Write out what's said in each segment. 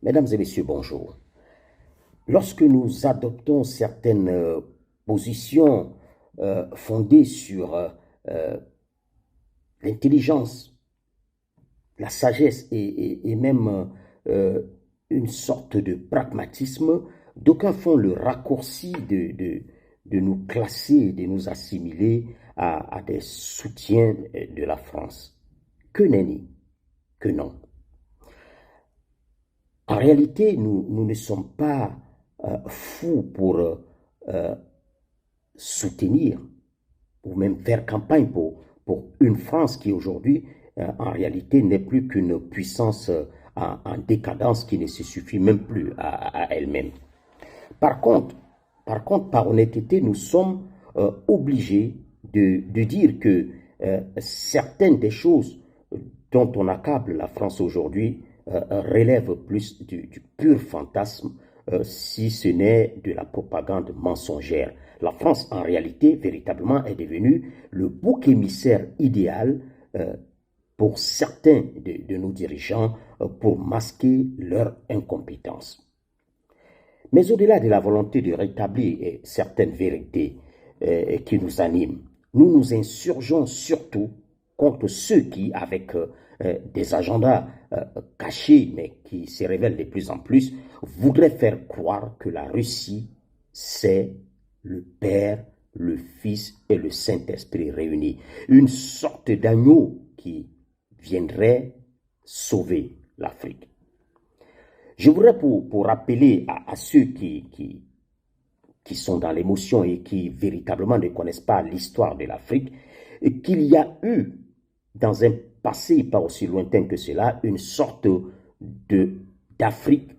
Mesdames et messieurs, bonjour. Lorsque nous adoptons certaines positions fondées sur euh, l'intelligence, la sagesse et même une sorte de pragmatisme, d'aucuns font le raccourci de nous classer, de nous assimiler à des soutiens de la France. Que nenni, que non. En réalité, nous ne sommes pas fous pour soutenir ou même faire campagne pour une France qui aujourd'hui, en réalité, n'est plus qu'une puissance en décadence qui ne se suffit même plus à elle-même. Par contre, par honnêteté, nous sommes obligés de dire que certaines des choses dont on accable la France aujourd'hui relèvent plus du pur fantasme, si ce n'est de la propagande mensongère. La France, en réalité, véritablement, est devenue le bouc émissaire idéal pour certains de nos dirigeants pour masquer leur incompétence. Mais au-delà de la volonté de rétablir certaines vérités qui nous animent, nous nous insurgeons surtout contre ceux qui, avec des agendas cachés, mais qui se révèlent de plus en plus, voudraient faire croire que la Russie, c'est le Père, le Fils et le Saint-Esprit réunis. Une sorte d'agneau qui viendrait sauver l'Afrique. Je voudrais pour rappeler à ceux qui sont dans l'émotion et qui véritablement ne connaissent pas l'histoire de l'Afrique, qu'il y a eu, dans un passé pas aussi lointain que cela, une sorte d'Afrique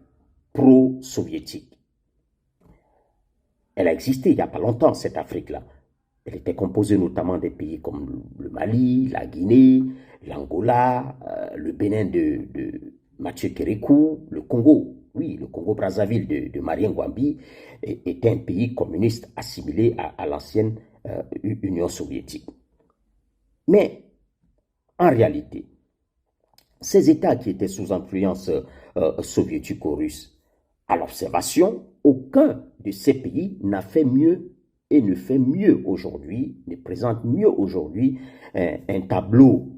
pro-soviétique. Elle a existé il n'y a pas longtemps, cette Afrique-là. Elle était composée notamment des pays comme le Mali, la Guinée, l'Angola, le Bénin de Mathieu Kérékou, le Congo. Oui, le Congo-Brazzaville de Marien Ngouambi était un pays communiste assimilé à l'ancienne Union soviétique. Mais en réalité, ces États qui étaient sous influence soviético-russe, à l'observation, aucun de ces pays n'a fait mieux et ne fait mieux aujourd'hui, ne présente mieux aujourd'hui un tableau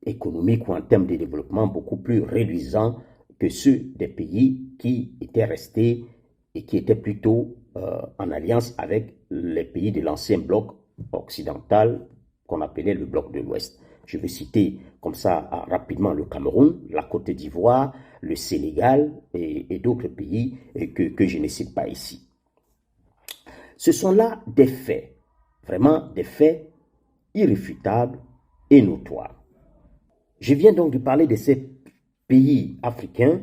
économique ou en termes de développement beaucoup plus réduisant que ceux des pays qui étaient restés et qui étaient plutôt en alliance avec les pays de l'ancien bloc occidental qu'on appelait le bloc de l'Ouest. Je vais citer comme ça rapidement le Cameroun, la Côte d'Ivoire, le Sénégal et d'autres pays que je ne cite pas ici. Ce sont là des faits, vraiment des faits irréfutables et notoires. Je viens donc de parler de ces pays africains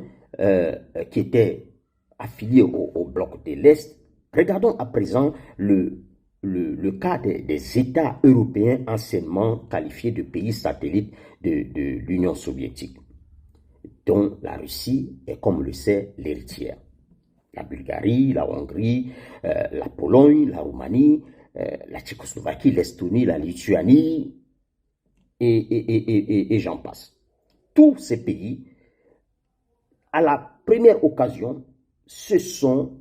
qui étaient affiliés au bloc de l'Est. Regardons à présent le cas des États européens anciennement qualifiés de pays satellites de l'Union soviétique, dont la Russie est, comme on le sait, l'héritière. La Bulgarie, la Hongrie, la Pologne, la Roumanie, la Tchécoslovaquie, l'Estonie, la Lituanie, et j'en passe. Tous ces pays, à la première occasion, se sont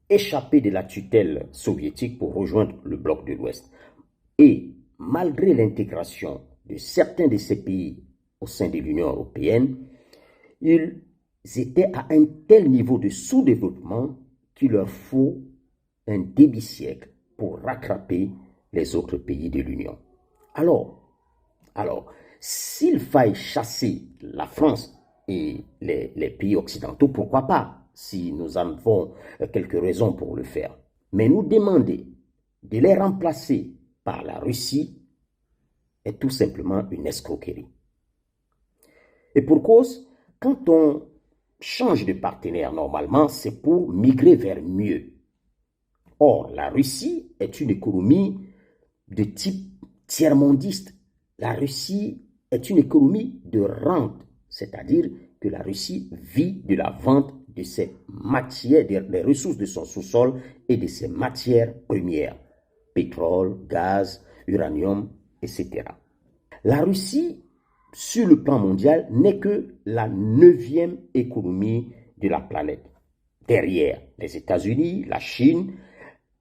échappés de la tutelle soviétique pour rejoindre le bloc de l'Ouest. Et malgré l'intégration de certains de ces pays au sein de l'Union européenne, ils étaient à un tel niveau de sous-développement qu'il leur faut un demi-siècle pour rattraper les autres pays de l'Union. Alors, s'il faille chasser la France et les pays occidentaux, pourquoi pas, si nous en avons quelques raisons pour le faire. Mais nous demander de les remplacer par la Russie est tout simplement une escroquerie. Et pour cause, quand on change de partenaire normalement, c'est pour migrer vers mieux. Or, la Russie est une économie de type tiers-mondiste. La Russie est une économie de rente, c'est-à-dire que la Russie vit de la vente de ses matières, des ressources de son sous-sol et de ses matières premières, pétrole, gaz, uranium, etc. La Russie sur le plan mondial, n'est que la 9e économie de la planète, derrière les États-Unis, la Chine,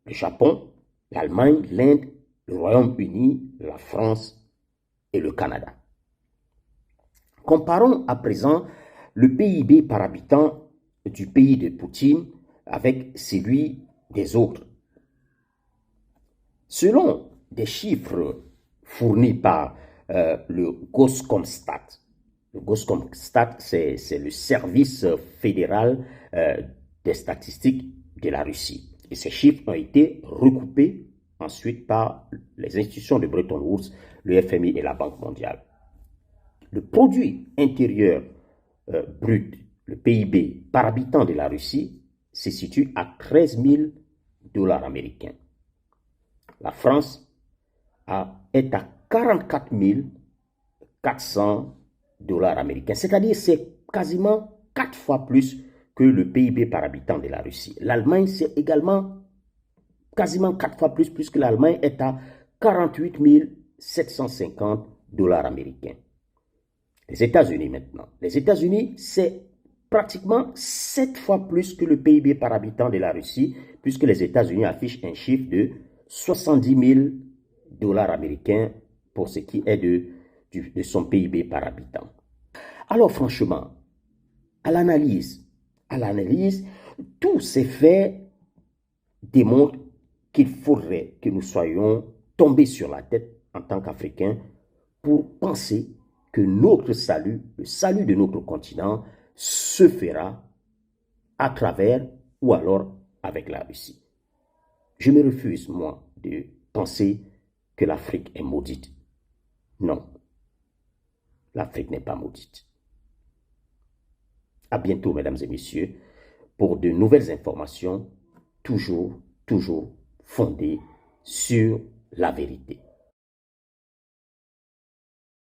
le Japon, l'Allemagne, l'Inde, le Royaume-Uni, la France et le Canada. Comparons à présent le PIB par habitant du pays de Poutine avec celui des autres. Selon des chiffres fournis par le Goskomstat, c'est le service fédéral des statistiques de la Russie. Et ces chiffres ont été recoupés ensuite par les institutions de Bretton Woods, le FMI et la Banque mondiale. Le produit intérieur brut, le PIB par habitant de la Russie, se situe à 13 000 dollars américains. La France est à 44 400 dollars américains, c'est-à-dire c'est quasiment 4 fois plus que le PIB par habitant de la Russie. L'Allemagne, c'est également quasiment 4 fois plus, puisque l'Allemagne est à 48 750 dollars américains. Les États-Unis maintenant. Les États-Unis, c'est pratiquement 7 fois plus que le PIB par habitant de la Russie, puisque les États-Unis affichent un chiffre de 70 000 dollars américains pour ce qui est de son PIB par habitant. Alors franchement, à l'analyse, tous ces faits démontrent qu'il faudrait que nous soyons tombés sur la tête en tant qu'Africains pour penser que notre salut, le salut de notre continent, se fera à travers ou alors avec la Russie. Je me refuse, moi, de penser que l'Afrique est maudite. Non, l'Afrique n'est pas maudite. À bientôt, mesdames et messieurs, pour de nouvelles informations, toujours fondées sur la vérité.